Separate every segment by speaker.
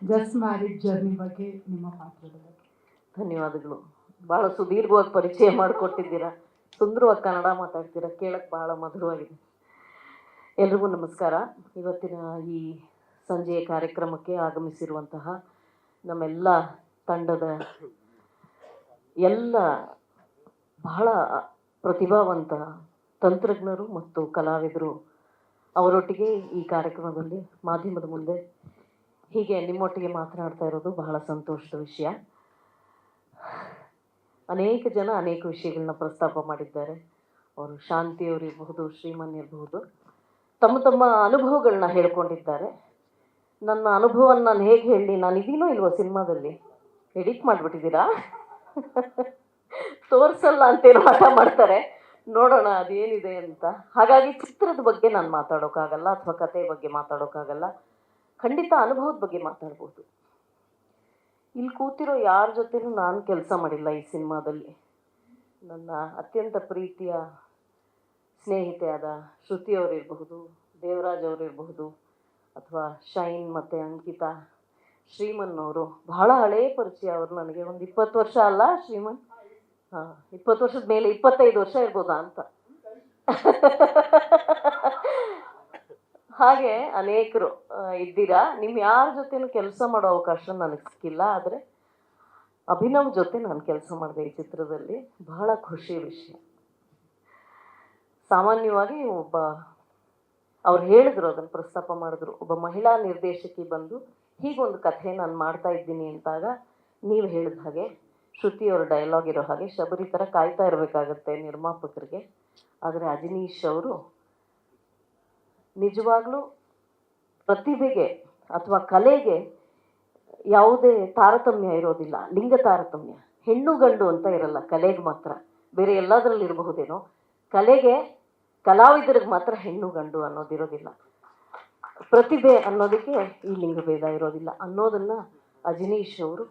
Speaker 1: Just married journey ಬಗ್ಗೆ ನಿಮ್ಮ ಪಾತ್ರದ ಬಗ್ಗೆ.
Speaker 2: ಧನ್ಯವಾದಗಳು. ಭಾಳ ಸುದೀರ್ಘವಾಗಿ ಪರಿಚಯ ಮಾಡಿಕೊಟ್ಟಿದ್ದೀರಾ. ಸುಂದರವಾಗಿ ಕನ್ನಡ ಮಾತಾಡ್ತೀರಾ, ಕೇಳಕ್ಕೆ ಭಾಳ ಮಧುರವಾಗಿದೆ. ಎಲ್ರಿಗೂ ನಮಸ್ಕಾರ. ಇವತ್ತಿನ ಈ ಸಂಜೆಯ ಕಾರ್ಯಕ್ರಮಕ್ಕೆ ಆಗಮಿಸಿರುವಂತಹ ನಮ್ಮೆಲ್ಲ ತಂಡದ ಎಲ್ಲ ಬಹಳ ಪ್ರತಿಭಾವಂತ ತಂತ್ರಜ್ಞರು ಮತ್ತು ಕಲಾವಿದರು ಅವರೊಟ್ಟಿಗೆ ಈ ಕಾರ್ಯಕ್ರಮದಲ್ಲಿ ಮಾಧ್ಯಮದ ಮುಂದೆ ಹೀಗೆ ನಿಮ್ಮೊಟ್ಟಿಗೆ ಮಾತನಾಡ್ತಾ ಇರೋದು ಬಹಳ ಸಂತೋಷದ ವಿಷಯ. ಅನೇಕ ಜನ ಅನೇಕ ವಿಷಯಗಳನ್ನ ಪ್ರಸ್ತಾಪ ಮಾಡಿದ್ದಾರೆ. ಅವರು ಶಾಂತಿಯವರು ಇರಬಹುದು, ಶ್ರೀಮನ್ ಇರಬಹುದು, ತಮ್ಮ ತಮ್ಮ ಅನುಭವಗಳನ್ನ ಹೇಳ್ಕೊಂಡಿದ್ದಾರೆ. ನನ್ನ ಅನುಭವವನ್ನು ನಾನು ಹೇಗೆ ಹೇಳಿ, ನಾನು ಇದೀನೋ ಇಲ್ವೋ ಸಿನಿಮಾದಲ್ಲಿ ಎಡಿಟ್ ಮಾಡಿಬಿಟ್ಟಿದ್ದೀರಾ ತೋರಿಸಲ್ಲ ಅಂತೇನು ಹಠ ಮಾಡ್ತಾರೆ, ನೋಡೋಣ ಅದೇನಿದೆ ಅಂತ. ಹಾಗಾಗಿ ಚಿತ್ರದ ಬಗ್ಗೆ ನಾನು ಮಾತಾಡೋಕ್ಕಾಗಲ್ಲ ಅಥವಾ ಕತೆ ಬಗ್ಗೆ ಮಾತಾಡೋಕ್ಕಾಗಲ್ಲ. ಖಂಡಿತ ಅನುಭವದ ಬಗ್ಗೆ ಮಾತಾಡ್ಬೋದು. ಇಲ್ಲಿ ಕೂತಿರೋ ಯಾರ ಜೊತೆನೂ ನಾನು ಕೆಲಸ ಮಾಡಿಲ್ಲ ಈ ಸಿನಿಮಾದಲ್ಲಿ. ನನ್ನ ಅತ್ಯಂತ ಪ್ರೀತಿಯ ಸ್ನೇಹಿತೆಯಾದ ಶ್ರುತಿಯವರಿರಬಹುದು, ದೇವರಾಜ್ ಅವರಿರಬಹುದು, ಅಥವಾ ಶೈನ್ ಮತ್ತು ಅಂಕಿತಾ, ಶ್ರೀಮನ್ ಅವರು ಬಹಳ ಹಳೆಯ ಪರಿಚಯ. ಅವರು ನನಗೆ ಒಂದು 20 ವರ್ಷ ಅಲ್ಲ ಶ್ರೀಮನ್? 20 ವರ್ಷದ ಮೇಲೆ 25 ವರ್ಷ ಇರ್ಬೋದಾ ಅಂತ. ಹಾಗೆ ಅನೇಕರು ಇದ್ದೀರಾ. ನಿಮ್ಮ ಯಾರ ಜೊತೆನೂ ಕೆಲಸ ಮಾಡೋ ಅವಕಾಶ ನನಗೆ ಸಿಕ್ಕಿಲ್ಲ. ಆದರೆ ಅಭಿನವ್ ಜೊತೆ ನಾನು ಕೆಲಸ ಮಾಡಿದೆ ಈ ಚಿತ್ರದಲ್ಲಿ. ಬಹಳ ಖುಷಿ ವಿಷಯ. ಸಾಮಾನ್ಯವಾಗಿ ಅವ್ರು ಹೇಳಿದ್ರು, ಅದನ್ನು ಪ್ರಸ್ತಾಪ ಮಾಡಿದ್ರು, ಒಬ್ಬ ಮಹಿಳಾ ನಿರ್ದೇಶಕಿ ಬಂದು ಹೀಗೊಂದು ಕಥೆ ನಾನು ಮಾಡ್ತಾ ಇದ್ದೀನಿ ಅಂತಾಗ ನೀವು ಹೇಳಿದ ಹಾಗೆ ಶ್ರುತಿಯವ್ರ ಡೈಲಾಗ್ ಇರೋ ಹಾಗೆ ಶಬರಿ ಥರ ಕಾಯ್ತಾ ಇರಬೇಕಾಗತ್ತೆ ನಿರ್ಮಾಪಕರಿಗೆ. ಆದರೆ ಅಜನೀಶ್ ಅವರು ನಿಜವಾಗ್ಲೂ ಪ್ರತಿಭೆಗೆ ಅಥವಾ ಕಲೆಗೆ ಯಾವುದೇ ತಾರತಮ್ಯ ಇರೋದಿಲ್ಲ. ಲಿಂಗ ತಾರತಮ್ಯ, ಹೆಣ್ಣು ಗಂಡು ಅಂತ ಇರಲ್ಲ ಕಲೆಗೆ ಮಾತ್ರ. ಬೇರೆ ಎಲ್ಲದರಲ್ಲಿ ಇರಬಹುದೇನೋ, ಕಲೆಗೆ ಕಲಾವಿದರಿಗೆ ಮಾತ್ರ ಹೆಣ್ಣು ಗಂಡು ಅನ್ನೋದಿರೋದಿಲ್ಲ. ಪ್ರತಿಭೆ ಅನ್ನೋದಕ್ಕೆ ಈ ಲಿಂಗಭೇದ ಇರೋದಿಲ್ಲ ಅನ್ನೋದನ್ನು ಅಜನೀಶ್ ಅವರು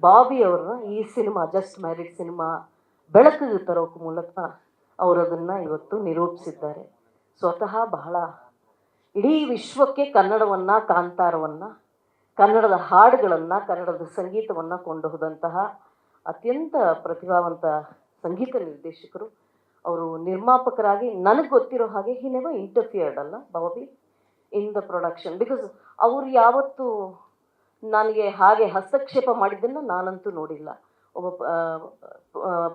Speaker 2: ಬಾಬಿ ಅವ್ರನ್ನ ಈ ಸಿನಿಮಾ ಜಸ್ಟ್ ಮ್ಯಾರಿಡ್ ಸಿನಿಮಾ ಬೆಳಕಿಗೆ ತರೋಕೆ ಮೂಲಕ ಅವರದನ್ನು ಇವತ್ತು ನಿರೂಪಿಸಿದ್ದಾರೆ. ಸ್ವತಃ ಬಹಳ ಇಡೀ ವಿಶ್ವಕ್ಕೆ ಕನ್ನಡವನ್ನು, ಕಾಂತಾರವನ್ನು, ಕನ್ನಡದ ಹಾಡುಗಳನ್ನು, ಕನ್ನಡದ ಸಂಗೀತವನ್ನು ಕೊಂಡೊಯ್ದಂತಹ ಅತ್ಯಂತ ಪ್ರತಿಭಾವಂತ ಸಂಗೀತ ನಿರ್ದೇಶಕರು. ಅವರು ನಿರ್ಮಾಪಕರಾಗಿ ನನಗೆ ಗೊತ್ತಿರೋ ಹಾಗೆ ಹಿ ನೆವರ್ ಇಂಟರ್ಫಿಯರ್ಡ್ ಅಲ್ಲ Bobby in the production. Because ಅವರು ಯಾವತ್ತೂ ನನಗೆ ಹಾಗೆ ಹಸ್ತಕ್ಷೇಪ ಮಾಡಿದ್ದನ್ನು ನಾನಂತೂ ನೋಡಿಲ್ಲ. ಒಬ್ಬ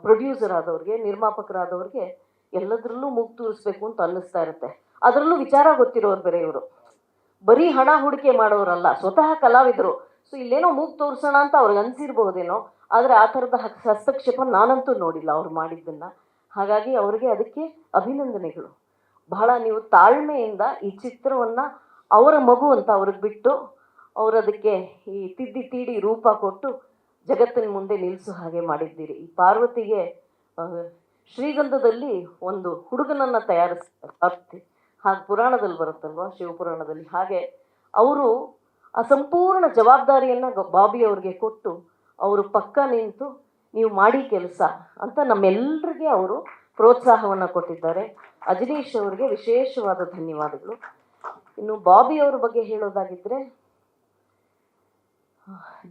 Speaker 2: ಪ್ರೊಡ್ಯೂಸರ್ ಆದವ್ರಿಗೆ, ನಿರ್ಮಾಪಕರಾದವ್ರಿಗೆ ಎಲ್ಲದರಲ್ಲೂ ಮೂಗು ತೂರಿಸ್ಬೇಕು ಅಂತ ಅನ್ನಿಸ್ತಾ ಇರುತ್ತೆ. ಅದರಲ್ಲೂ ವಿಚಾರ ಗೊತ್ತಿರೋರು ಬೇರೆ ಇವರು. ಬರೀ ಹಣ ಹೂಡಿಕೆ ಮಾಡೋರಲ್ಲ, ಸ್ವತಃ ಕಲಾವಿದರು. ಸೊ ಇಲ್ಲೇನೋ ಮೂಗು ತೋರಿಸೋಣ ಅಂತ ಅವ್ರಿಗೆ ಅನಿಸಿರ್ಬಹುದೇನೋ, ಆದರೆ ಆ ಥರದ ಹಸ್ತಕ್ಷೇಪ ನಾನಂತೂ ನೋಡಿಲ್ಲ ಅವ್ರು ಮಾಡಿದ್ದನ್ನು. ಹಾಗಾಗಿ ಅವರಿಗೆ ಅದಕ್ಕೆ ಅಭಿನಂದನೆಗಳು. ಬಹಳ ನೀವು ತಾಳ್ಮೆಯಿಂದ ಈ ಚಿತ್ರವನ್ನು ಅವರ ಮಗು ಅಂತ ಅವ್ರಿಗೆ ಬಿಟ್ಟು ಅವರು ಅದಕ್ಕೆ ಈ ತಿದ್ದಿ ತೀಡಿ ರೂಪ ಕೊಟ್ಟು ಜಗತ್ತಿನ ಮುಂದೆ ನಿಲ್ಲಿಸೋ ಹಾಗೆ ಮಾಡಿದ್ದೀರಿ. ಈ ಪಾರ್ವತಿಗೆ ಶ್ರೀಗಂಧದಲ್ಲಿ ಒಂದು ಹುಡುಗನನ್ನು ತಯಾರಿಸ್ತಾರೆ ಪಾರ್ವತಿ, ಹಾಗೆ ಪುರಾಣದಲ್ಲಿ ಬರುತ್ತಲ್ವ, ಶಿವಪುರಾಣದಲ್ಲಿ. ಹಾಗೆ ಅವರು ಆ ಸಂಪೂರ್ಣ ಜವಾಬ್ದಾರಿಯನ್ನು ಬಾಬಿ ಅವ್ರಿಗೆ ಕೊಟ್ಟು ಅವರು ಪಕ್ಕ ನಿಂತು ನೀವು ಮಾಡಿ ಕೆಲಸ ಅಂತ ನಮ್ಮೆಲ್ಲರಿಗೆ ಅವರು ಪ್ರೋತ್ಸಾಹವನ್ನು ಕೊಟ್ಟಿದ್ದಾರೆ. ಅಜನೀಶ್ ಅವರಿಗೆ ವಿಶೇಷವಾದ ಧನ್ಯವಾದಗಳು. ಇನ್ನು ಬಾಬಿ ಅವ್ರ ಬಗ್ಗೆ ಹೇಳೋದಾಗಿದ್ದರೆ,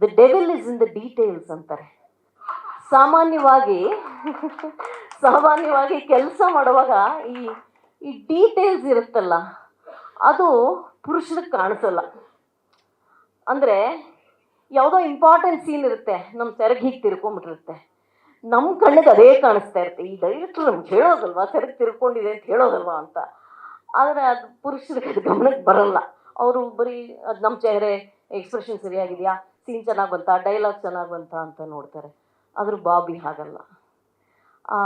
Speaker 2: the devil is in the details ಅಂತಾರೆ. ಸಾಮಾನ್ಯವಾಗಿ ಕೆಲಸ ಮಾಡುವಾಗ ಈ ಡೀಟೇಲ್ಸ್ ಇರುತ್ತಲ್ಲ, ಅದು ಪುರುಷರಿಗೆ ಕಾಣಿಸಲ್ಲ. ಅಂದರೆ ಯಾವುದೋ ಇಂಪಾರ್ಟೆಂಟ್ ಸೀನ್ ಇರುತ್ತೆ, ನಮ್ಮ ಸೆರಗ್ ಹೀಗೆ ತಿರ್ಕೊಂಡ್ಬಿಟ್ಟಿರುತ್ತೆ, ನಮ್ಮ ಕಣ್ಣಿಗೆ ಅದೇ ಕಾಣಿಸ್ತಾ ಇರುತ್ತೆ. ಈ ಡೈರೆಕ್ಟ್ರು ನಮ್ಗೆ ಹೇಳೋದಲ್ವಾ ಸೆರಗ್ ತಿರ್ಕೊಂಡಿದೆ ಅಂತ ಹೇಳೋದಲ್ವಾ ಅಂತ. ಆದರೆ ಅದು ಪುರುಷರಿಗೆ ಅದು ಗಮನಕ್ಕೆ ಬರಲ್ಲ. ಅವರು ಬರೀ ಅದು ನಮ್ಮ ಚೆಹರೆ ಎಕ್ಸ್ಪ್ರೆಷನ್ ಸರಿಯಾಗಿದೆಯಾ, ಸೀನ್ ಚೆನ್ನಾಗಿ ಬಂತಾ, ಡೈಲಾಗ್ ಚೆನ್ನಾಗಿ ಬಂತಾ ಅಂತ ನೋಡ್ತಾರೆ. ಆದರೂ ಬಾಬಿ ಹಾಗಲ್ಲ. ಆ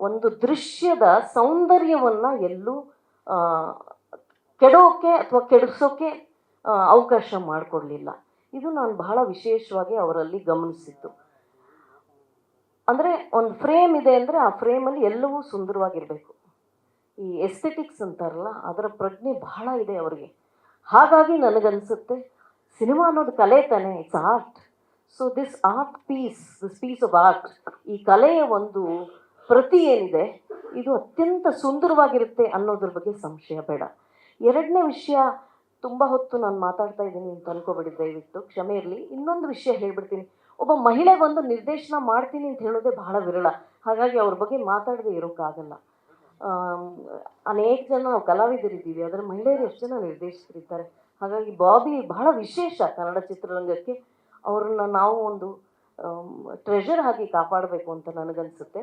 Speaker 2: ಒಂದು ದೃಶ್ಯದ ಸೌಂದರ್ಯವನ್ನು ಎಲ್ಲೂ ಕೆಡೋಕೆ ಅಥವಾ ಕೆಡಿಸೋಕೆ ಅವಕಾಶ ಮಾಡಿಕೊಡ್ಲಿಲ್ಲ. ಇದು ನಾನು ಬಹಳ ವಿಶೇಷವಾಗಿ ಅವರಲ್ಲಿ ಗಮನಿಸಿದ್ದು. ಅಂದರೆ ಒಂದು ಫ್ರೇಮ್ ಇದೆ ಅಂದರೆ ಆ ಫ್ರೇಮಲ್ಲಿ ಎಲ್ಲವೂ ಸುಂದರವಾಗಿರಬೇಕು. ಈ ಎಸ್ಥೆಟಿಕ್ಸ್ ಅಂತಾರಲ್ಲ, ಅದರ ಪ್ರಜ್ಞೆ ಬಹಳ ಇದೆ ಅವರಿಗೆ. ಹಾಗಾಗಿ ನನಗನ್ಸುತ್ತೆ ಸಿನಿಮಾ ಅನ್ನೋದು ಕಲೆ ತಾನೆ, it's art. So this piece of art, ಈ ಕಲೆಯ ಒಂದು ಪ್ರತಿ ಏನಿದೆ ಇದು ಅತ್ಯಂತ ಸುಂದರವಾಗಿರುತ್ತೆ ಅನ್ನೋದ್ರ ಬಗ್ಗೆ ಸಂಶಯ ಬೇಡ. ಎರಡನೇ ವಿಷಯ, ತುಂಬ ಹೊತ್ತು ನಾನು ಮಾತಾಡ್ತಾ ಇದ್ದೀನಿ ಅಂತ ಅನ್ಕೋಬೇಡಿ, ದಯವಿಟ್ಟು ಕ್ಷಮೆ ಇರಲಿ. ಇನ್ನೊಂದು ವಿಷಯ ಹೇಳ್ಬಿಡ್ತೀನಿ, ಒಬ್ಬ ಮಹಿಳೆ ಬಂದು ನಿರ್ದೇಶನ ಮಾಡ್ತೀನಿ ಅಂತ ಹೇಳೋದೇ ಬಹಳ ವಿರಳ, ಹಾಗಾಗಿ ಅವ್ರ ಬಗ್ಗೆ ಮಾತಾಡದೆ ಇರೋಕ್ಕಾಗಲ್ಲ. ಅನೇಕ ಜನ ನಾವು ಕಲಾವಿದರಿದ್ದೀವಿ, ಅದರ ಮಹಿಳೆಯರು ಎಷ್ಟು ಜನ ನಿರ್ದೇಶಕರಿದ್ದಾರೆ. ಹಾಗಾಗಿ ಬಾಬಿ ಬಹಳ ವಿಶೇಷ ಕನ್ನಡ ಚಿತ್ರರಂಗಕ್ಕೆ. ಅವ್ರನ್ನ ನಾವು ಒಂದು ಟ್ರೆಷರ್ ಆಗಿ ಕಾಪಾಡಬೇಕು ಅಂತ ನನಗನ್ಸುತ್ತೆ.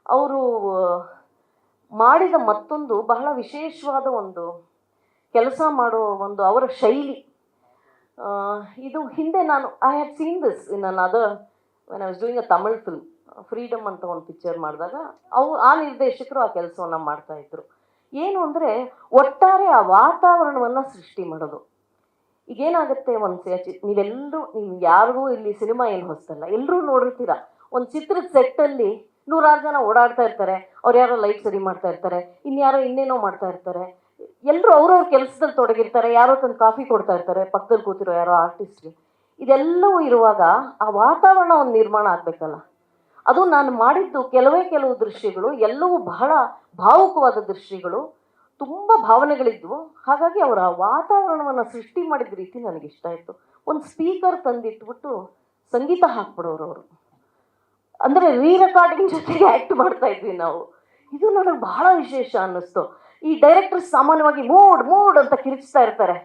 Speaker 2: ಅವರು ಮಾಡಿದ ಮತ್ತೊಂದು ಬಹಳ ವಿಶೇಷವಾದ ಒಂದು ಕೆಲಸ ಮಾಡೋ ಒಂದು ಅವರ ಶೈಲಿ. ಇದು ಹಿಂದೆ ನಾನು I had seen this in other when I was doing a Tamil film, freedom ಅಂತ ಒಂದು ಪಿಕ್ಚರ್ ಮಾಡಿದಾಗ ಆ ನಿರ್ದೇಶಕರು ಆ ಕೆಲಸವನ್ನು ಮಾಡ್ತಾಯಿದ್ರು. ಏನು ಅಂದರೆ ಒಟ್ಟಾರೆ ಆ ವಾತಾವರಣವನ್ನು ಸೃಷ್ಟಿ ಮಾಡೋದು. ಈಗೇನಾಗುತ್ತೆ, ನೀವೆಲ್ಲರೂ ಯಾರಿಗೂ ಇಲ್ಲಿ ಸಿನಿಮಾ ಏನು ಹೊಸ್ತಲ್ಲ, ಎಲ್ಲರೂ ನೋಡಿರ್ತೀರ. ಒಂದು ಚಿತ್ರದ ಸೆಟ್ಟಲ್ಲಿ 100 ಜನ ಓಡಾಡ್ತಾ ಇರ್ತಾರೆ, ಅವ್ರು ಯಾರೋ ಲೈಟ್ ಸರಿ ಮಾಡ್ತಾ ಇರ್ತಾರೆ, ಇನ್ಯಾರೋ ಇನ್ನೇನೋ ಮಾಡ್ತಾ ಇರ್ತಾರೆ, ಎಲ್ಲರೂ ಅವ್ರವ್ರ ಕೆಲಸದಲ್ಲಿ ತೊಡಗಿರ್ತಾರೆ, ಯಾರೋ ತಂದು ಕಾಫಿ ಕೊಡ್ತಾ ಇರ್ತಾರೆ ಪಕ್ಕದಲ್ಲಿ ಕೂತಿರೋ ಯಾರೋ ಆರ್ಟಿಸ್ಟ್ಗೆ. ಇದೆಲ್ಲವೂ ಇರುವಾಗ ಆ ವಾತಾವರಣ ಒಂದು ನಿರ್ಮಾಣ ಆಗಬೇಕಲ್ಲ. ಅದು ನಾನು ಮಾಡಿದ್ದು ಕೆಲವು ದೃಶ್ಯಗಳು ಎಲ್ಲವೂ ಬಹಳ ಭಾವುಕವಾದ ದೃಶ್ಯಗಳು, ತುಂಬ ಭಾವನೆಗಳಿದ್ವು. ಹಾಗಾಗಿ ಅವರ ವಾತಾವರಣವನ್ನು ಸೃಷ್ಟಿ ಮಾಡಿದ ರೀತಿ ನನಗಿಷ್ಟ ಆಯಿತು. ಒಂದು ಸ್ಪೀಕರ್ ತಂದಿಟ್ಬಿಟ್ಟು ಸಂಗೀತ ಹಾಕ್ಬಿಡೋರು ಅವರು, ಅಂದರೆ ರೀ ರೆಕಾರ್ಡಿಂಗ್ ಜೊತೆಗೆ ಆ್ಯಕ್ಟ್ ಮಾಡ್ತಾ ಇದ್ವಿ ನಾವು. ಇದು ನನಗೆ ಬಹಳ ವಿಶೇಷ ಅನ್ನಿಸ್ತು. ಈ ಡೈರೆಕ್ಟರ್ಸ್ ಸಾಮಾನ್ಯವಾಗಿ ಮೂಡ್ ಅಂತ ಕಿರಿಚ್ತಾ ಇರ್ತಾರೆ,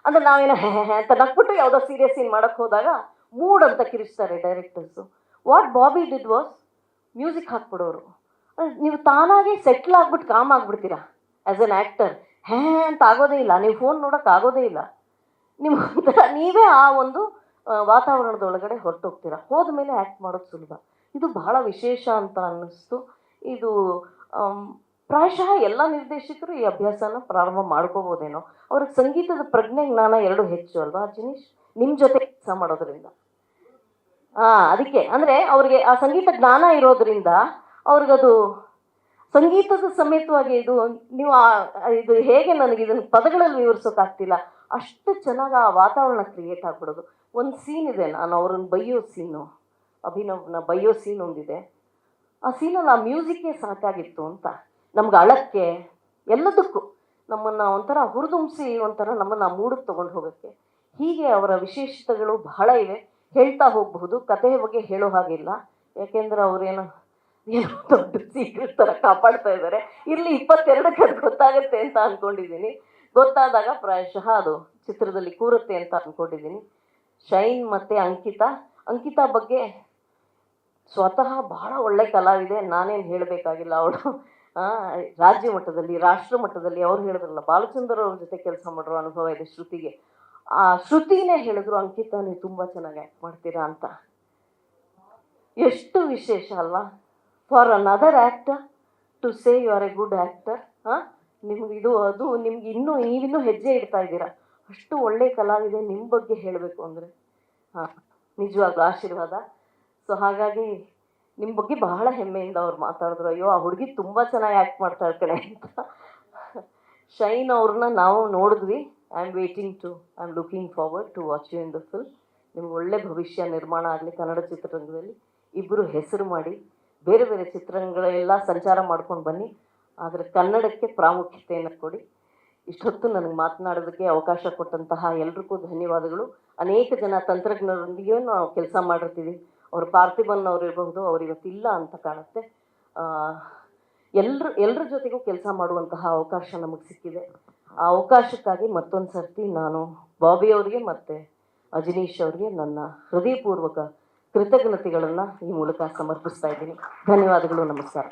Speaker 2: ಅಂದರೆ ನಾವೇನೋ ಅಂತ ನಕ್ಬಿಟ್ಟು ಯಾವುದೋ ಸೀರಿಯಸ್ ಸೀನ್ ಮಾಡೋಕ್ಕೆ ಹೋದಾಗ ಮೂಡ್ ಅಂತ ಕಿರಿಚ್ತಾರೆ ಡೈರೆಕ್ಟರ್ಸು. What Bobby did was music ಹಾಕ್ಬಿಡೋರು. ನೀವು ತಾನಾಗೆ ಸೆಟ್ಲ್ ಆಗ್ಬಿಟ್ಟು ಕಾಮ್ ಆಗ್ಬಿಡ್ತೀರಾ ಆ್ಯಸ್ ಎನ್ ಆ್ಯಕ್ಟರ್. ಅಂತ ಆಗೋದೇ ಇಲ್ಲ, ನೀವು ಫೋನ್ ನೋಡೋಕೆ ಆಗೋದೇ ಇಲ್ಲ. ನೀವೇ ಆ ಒಂದು ವಾತಾವರಣದೊಳಗಡೆ ಹೊರಟೋಗ್ತೀರಾ, ಹೋದ್ಮೇಲೆ ಆ್ಯಕ್ಟ್ ಮಾಡೋದು ಸುಲಭ. ಇದು ಬಹಳ ವಿಶೇಷ ಅಂತ ಅನ್ನಿಸ್ತು. ಇದು ಪ್ರಾಯಶಃ ಎಲ್ಲ ನಿರ್ದೇಶಕರು ಈ ಅಭ್ಯಾಸನ ಪ್ರಾರಂಭ ಮಾಡ್ಕೋಬೋದೇನೋ. ಅವ್ರಿಗೆ ಸಂಗೀತದ ಪ್ರಜ್ಞೆ ಜ್ಞಾನ ಎರಡು ಹೆಚ್ಚು ಅಲ್ವಾ ಜಿನೀಶ್, ನಿಮ್ಮ ಜೊತೆ ಕೆಲಸ ಮಾಡೋದ್ರಿಂದ. ಅದಕ್ಕೆ ಅಂದರೆ ಅವ್ರಿಗೆ ಆ ಸಂಗೀತ ಜ್ಞಾನ ಇರೋದ್ರಿಂದ ಅವ್ರಿಗದು ಸಂಗೀತದ ಸಮೇತವಾಗಿ ಇದು ಹೇಗೆ ನನಗೆ ಇದನ್ನು ಪದಗಳಲ್ಲಿ ವಿವರಿಸೋಕ್ಕಾಗ್ತಿಲ್ಲ, ಅಷ್ಟು ಚೆನ್ನಾಗಿ ಆ ವಾತಾವರಣ ಕ್ರಿಯೇಟ್ ಆಗಿಬಿಡೋದು. ಒಂದು ಸೀನ್ ಇದೆ, ನಾನು ಅವ್ರನ್ನ ಬೈಯೋ ಸೀನು, ಅಭಿನವ್ನ ಬೈಯೋ ಸೀನ್ ಒಂದಿದೆ. ಆ ಸೀನಲ್ಲಿ ಆ ಮ್ಯೂಸಿಕ್ಕೇ ಸಾಕಾಗಿತ್ತು ಅಂತ, ನಮ್ಗೆ ಅಳಕ್ಕೆ ಎಲ್ಲದಕ್ಕೂ ನಮ್ಮನ್ನು ಒಂಥರ ಹುರಿದುಂಬಿಸಿ ಒಂಥರ ನಮ್ಮನ್ನು ಮೂಡಕ್ಕೆ ತೊಗೊಂಡು ಹೋಗೋಕ್ಕೆ. ಹೀಗೆ ಅವರ ವಿಶೇಷತೆಗಳು ಬಹಳ ಇವೆ, ಹೇಳ್ತಾ ಹೋಗಬಹುದು. ಕಥೆಯ ಬಗ್ಗೆ ಹೇಳೋ ಹಾಗಿಲ್ಲ, ಯಾಕೆಂದ್ರೆ ಅವರೇನೋ ದೊಡ್ಡ ಸೀಕ್ರೆಟ್ ಥರ ಕಾಪಾಡ್ತಾ ಇದ್ದಾರೆ. ಇರಲಿ, 22ಕ್ಕೆ ಅದು ಗೊತ್ತಾಗುತ್ತೆ ಅಂತ ಅಂದ್ಕೊಂಡಿದ್ದೀನಿ. ಗೊತ್ತಾದಾಗ ಪ್ರಾಯಶಃ ಅದು ಚಿತ್ರದಲ್ಲಿ ಕೂರುತ್ತೆ ಅಂತ ಅಂದ್ಕೊಂಡಿದ್ದೀನಿ. ಶೈನ್ ಮತ್ತು ಅಂಕಿತಾ ಬಗ್ಗೆ ಸ್ವತಃ ಬಹಳ ಒಳ್ಳೆ ಕಲಾವಿದೆ, ನಾನೇನು ಹೇಳಬೇಕಾಗಿಲ್ಲ. ಅವಳು ರಾಜ್ಯ ಮಟ್ಟದಲ್ಲಿ ರಾಷ್ಟ್ರ ಮಟ್ಟದಲ್ಲಿ ಅವ್ರು ಹೇಳಿದ್ರಲ್ಲ, ಬಾಲಚಂದ್ರ ಅವ್ರ ಜೊತೆ ಕೆಲಸ ಮಾಡಿರೋ ಅನುಭವ ಇದೆ ಶ್ರುತಿಗೆ. ಆ ಶ್ರುತಿನೇ ಹೇಳಿದ್ರು, ಅಂಕಿತಾ ನೀವು ತುಂಬ ಚೆನ್ನಾಗಿ ಆ್ಯಕ್ಟ್ ಮಾಡ್ತೀರಾ ಅಂತ. ಎಷ್ಟು ವಿಶೇಷ ಅಲ್ವಾ, for another actor to say you are a good actor. ನಿಮ್ಗೆ ಅದು ನಿಮ್ಗೆ ನೀವಿನ್ನೂ ಹೆಜ್ಜೆ ಇಡ್ತಾ ಇದ್ದೀರಾ. ಅಷ್ಟು ಒಳ್ಳೆ ಕಲಾವಿದೆ ನಿಮ್ಮ ಬಗ್ಗೆ ಹೇಳಬೇಕು ಅಂದರೆ ನಿಜವಾಗ್ಲೂ ಆಶೀರ್ವಾದ. ಸೊ ಹಾಗಾಗಿ ನಿಮ್ಮ ಬಗ್ಗೆ ಬಹಳ ಹೆಮ್ಮೆಯಿಂದ ಅವ್ರು ಮಾತಾಡಿದ್ರು, ಅಯ್ಯೋ ಆ ಹುಡುಗಿ ತುಂಬ ಚೆನ್ನಾಗಿ ಆ್ಯಕ್ಟ್ ಮಾಡ್ತಾಳೆ ಕಣೆ ಅಂತ. ಶೈನ್ ಅವ್ರನ್ನ ನಾವು ನೋಡಿದ್ವಿ. I am looking forward to watch you in the film. ನಿಮ್ಗೆ ಒಳ್ಳೆ ಭವಿಷ್ಯ ನಿರ್ಮಾಣ ಆಗಲಿ ಕನ್ನಡ ಚಿತ್ರರಂಗದಲ್ಲಿ. ಇಬ್ಬರು ಹೆಸರು ಮಾಡಿ ಬೇರೆ ಬೇರೆ ಚಿತ್ರರಂಗಗಳೆಲ್ಲ ಸಂಚಾರ ಮಾಡ್ಕೊಂಡು ಬನ್ನಿ, ಆದರೆ ಕನ್ನಡಕ್ಕೆ ಪ್ರಾಮುಖ್ಯತೆಯನ್ನು ಕೊಡಿ. ಇಷ್ಟೊತ್ತು ನನಗೆ ಮಾತನಾಡೋದಕ್ಕೆ ಅವಕಾಶ ಕೊಟ್ಟಂತಹ ಎಲ್ರಿಗೂ ಧನ್ಯವಾದಗಳು. ಅನೇಕ ಜನ ತಂತ್ರಜ್ಞರೊಂದಿಗೆ ನಾವು ಕೆಲಸ ಮಾಡಿರ್ತೀವಿ. ಅವರು ಪಾರ್ಥಿಬನ್ ಅವ್ರು ಇರಬಹುದು, ಅವ್ರು ಇವತ್ತಿಲ್ಲ ಅಂತ ಕಾಣುತ್ತೆ. ಎಲ್ಲರ ಜೊತೆಗೂ ಕೆಲಸ ಮಾಡುವಂತಹ ಅವಕಾಶ ನಮಗೆ ಸಿಕ್ಕಿದೆ. ಆ ಅವಕಾಶಕ್ಕಾಗಿ ಮತ್ತೊಂದು ಸರ್ತಿ ನಾನು ಬಾಬಿ ಅವರಿಗೆ ಮತ್ತು ಅಜನೀಶ್ ಅವರಿಗೆ ನನ್ನ ಹೃದಯಪೂರ್ವಕ ಕೃತಜ್ಞತೆಗಳನ್ನು ಈ ಮೂಲಕ ಸಮರ್ಪಿಸ್ತಾ ಇದ್ದೀನಿ. ಧನ್ಯವಾದಗಳು, ನಮಸ್ಕಾರ.